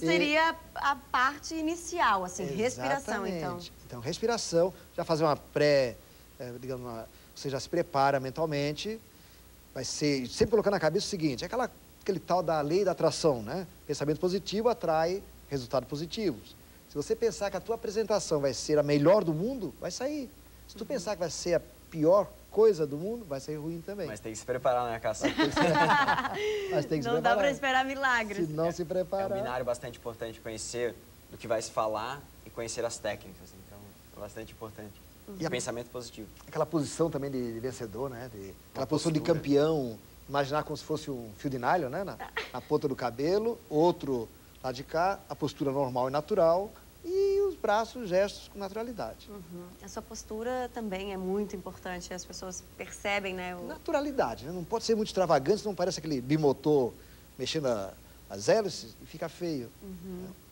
seria a parte inicial, assim, respiração, então. Então, respiração, já fazer uma digamos, você já se prepara mentalmente, vai ser, sempre colocando na cabeça o seguinte, aquele tal da lei da atração, né? Pensamento positivo atrai resultados positivos. Se você pensar que a tua apresentação vai ser a melhor do mundo, vai sair. Se tu pensar que vai ser a pior coisa do mundo, vai ser ruim também. Mas tem que se preparar, né, Cássio? Mas tem que se Não preparar. dá para esperar milagres. Se não se preparar... É um binário bastante importante conhecer do que vai se falar e conhecer as técnicas. Então, é bastante importante. E pensamento positivo. Aquela posição também de vencedor, né? Aquela posição de campeão. Imaginar como se fosse um fio de nylon, né? Na ponta do cabelo, outro lá de cá, a postura normal e natural e os braços, gestos com naturalidade. A sua postura também é muito importante, as pessoas percebem, né? Naturalidade, né? Não pode ser muito extravagante, senão parece aquele bimotor mexendo as hélices e fica feio.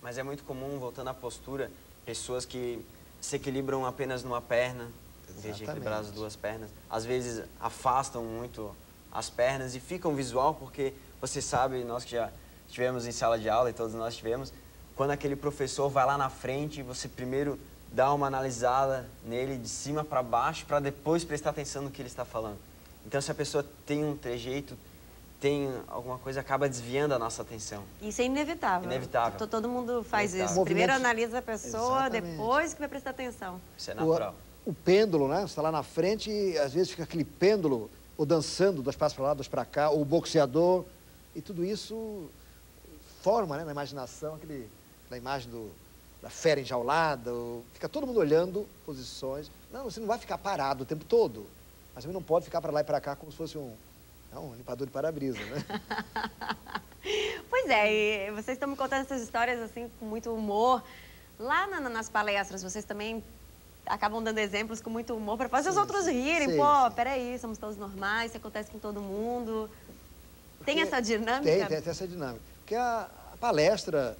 Mas é muito comum, voltando à postura, pessoas que se equilibram apenas numa perna, em vez de equilibrar as duas pernas. Às vezes afastam muito as pernas e ficam visual, porque você sabe, nós que já estivemos em sala de aula e todos nós tivemos, quando aquele professor vai lá na frente, você primeiro dá uma analisada nele de cima para baixo, para depois prestar atenção no que ele está falando. Então, se a pessoa tem um trejeito, tem alguma coisa, acaba desviando a nossa atenção. Isso é inevitável. Inevitável. Todo mundo faz isso. Primeiro analisa a pessoa, depois que vai prestar atenção. Isso é natural. O pêndulo, né? Você está lá na frente e às vezes fica aquele pêndulo, ou dançando, 2 passos para lá, 2 para cá, ou o boxeador. E tudo isso forma, né, na imaginação, aquela imagem da fera enjaulada. Fica todo mundo olhando posições. Não, você não vai ficar parado o tempo todo. Mas também não pode ficar para lá e para cá como se fosse um limpador de para-brisa, né? Pois é, e vocês estão me contando essas histórias assim com muito humor. Lá nas palestras, vocês também acabam dando exemplos com muito humor para fazer os outros rirem. Pô, peraí, somos todos normais, isso acontece com todo mundo. Tem essa dinâmica? Tem essa dinâmica. Porque a palestra,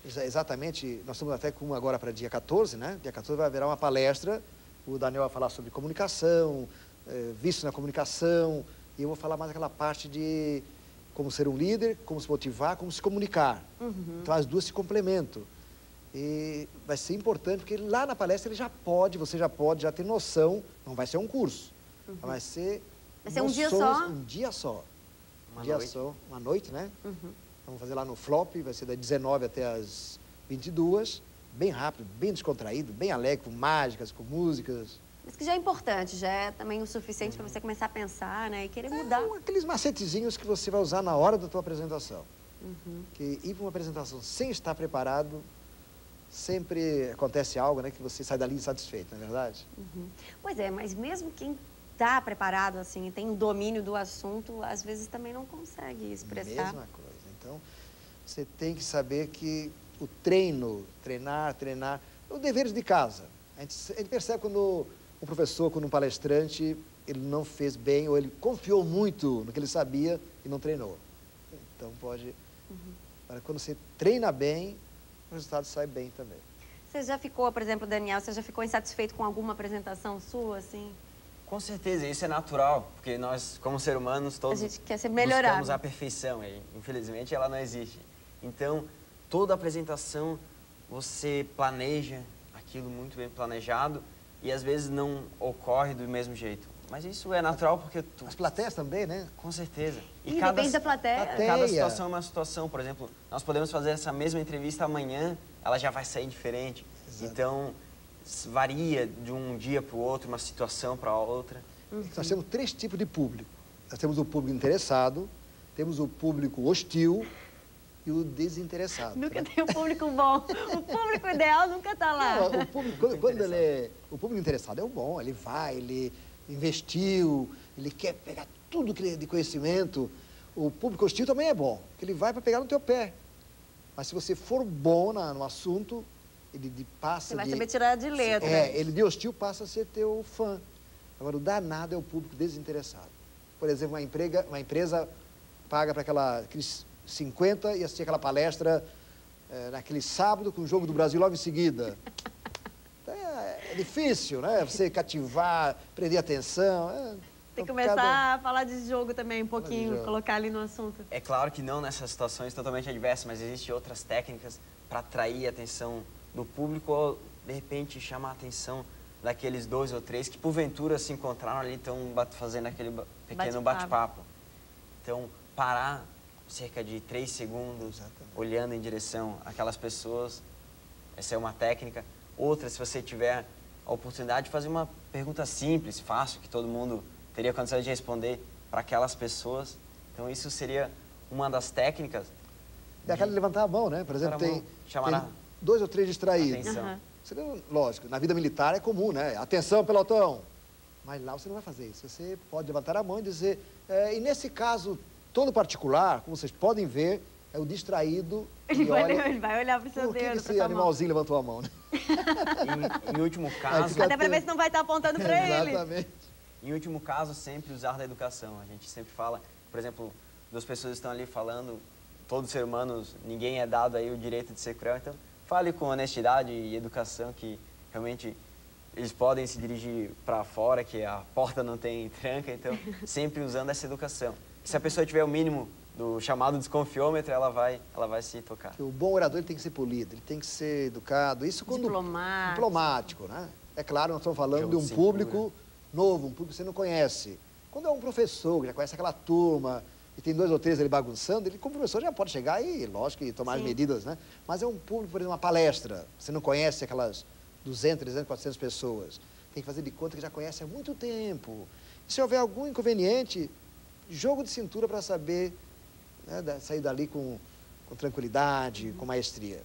exatamente, nós estamos até com uma agora para dia 14, né? Dia 14 vai haver uma palestra, o Daniel vai falar sobre comunicação, vício na comunicação, e eu vou falar mais aquela parte de como ser um líder, como se motivar, como se comunicar. Então, as duas se complementam. E vai ser importante, porque lá na palestra você já tem noção, não vai ser um curso, vai ser um dia só? Um dia só. Uma noite, né? Vamos fazer lá no Flop, vai ser das 19 até as 22, bem rápido, bem descontraído, bem alegre, com mágicas, com músicas. Mas que já é importante, já é também o suficiente para você começar a pensar, né? E querer mudar. Aqueles macetezinhos que você vai usar na hora da tua apresentação. Que ir para uma apresentação sem estar preparado, sempre acontece algo, né? Que você sai dali insatisfeito, não é verdade? Pois é, mas mesmo quem está preparado, assim, tem um domínio do assunto, às vezes também não consegue expressar. Mesma coisa. Então, você tem que saber que o treinar, é o dever de casa. A gente percebe quando um professor, quando um palestrante, ele não fez bem ou ele confiou muito no que ele sabia e não treinou. Então, quando você treina bem, o resultado sai bem também. Você já ficou, por exemplo, Daniel, você já ficou insatisfeito com alguma apresentação sua, assim? Com certeza, isso é natural, porque nós, como seres humanos, todos a gente quer ser melhorado. Buscamos a perfeição e, infelizmente, ela não existe. Então, toda apresentação, você planeja aquilo muito bem planejado e, às vezes, não ocorre do mesmo jeito. Mas isso é natural porque... As plateias também, né? Com certeza. E depende da plateia. Cada situação é uma situação. Por exemplo, nós podemos fazer essa mesma entrevista amanhã, ela já vai sair diferente. Exato. Então, varia de um dia para o outro, uma situação para outra. Nós temos 3 tipos de público. Nós temos o público interessado, temos o público hostil e o desinteressado. Nunca tem um público bom. O público ideal nunca está lá. Não, o público, o público interessado é o bom, ele vai, ele investiu, ele quer pegar tudo que ele de conhecimento. O público hostil também é bom, porque ele vai para pegar no teu pé. Mas se você for bom no assunto, ele passa Você vai saber tirar de letra. Ele de hostil passa a ser teu fã. Agora, o danado é o público desinteressado. Por exemplo, uma empresa paga para aqueles 50 e assistir aquela palestra naquele sábado com o Jogo do Brasil logo em seguida. Então, é difícil, né? Você cativar, prender atenção. Tem que começar a falar de jogo também um pouquinho, colocar ali no assunto. É claro que não nessas situações totalmente adversas, mas existem outras técnicas para atrair a atenção do público ou, de repente, chamar a atenção daqueles 2 ou 3 que, porventura, se encontraram ali e estão fazendo aquele pequeno bate-papo. Então, parar cerca de 3 segundos, olhando em direção àquelas pessoas, essa é uma técnica. Outra, se você tiver a oportunidade de fazer uma pergunta simples, fácil, que todo mundo teria condição de responder para aquelas pessoas. Então, isso seria uma das técnicas. É aquela de levantar a mão, né? Por exemplo, tem 2 ou 3 distraídos. Lógico, na vida militar é comum, né? Atenção, pelotão! Mas lá você não vai fazer isso. Você pode levantar a mão e dizer... e nesse caso, todo particular, como vocês podem ver, é o distraído. Ele vai olhar para o seu dedo. Por que esse animalzinho levantou a mão, né? Em último caso... Até para ver se não vai estar apontando para ele. Exatamente. Em último caso, sempre usar da educação. A gente sempre fala, por exemplo, 2 pessoas estão ali falando, todos ser humanos, ninguém é dado aí o direito de ser cruel, então fale com honestidade e educação que realmente eles podem se dirigir para fora, que a porta não tem tranca, então sempre usando essa educação. Se a pessoa tiver o mínimo do chamado desconfiômetro, ela vai se tocar. O bom orador ele tem que ser polido, ele tem que ser educado. Isso quando diplomático, né? É claro, nós estamos falando de um público novo, um público que você não conhece. Quando é um professor, que já conhece aquela turma, e tem 2 ou 3 ali bagunçando, ele como professor já pode chegar e, lógico, e tomar as medidas, né? Mas é um público, por exemplo, uma palestra, você não conhece aquelas 200, 300, 400 pessoas. Tem que fazer de conta que já conhece há muito tempo. E se houver algum inconveniente, jogo de cintura para saber, né, sair dali com tranquilidade, com maestria.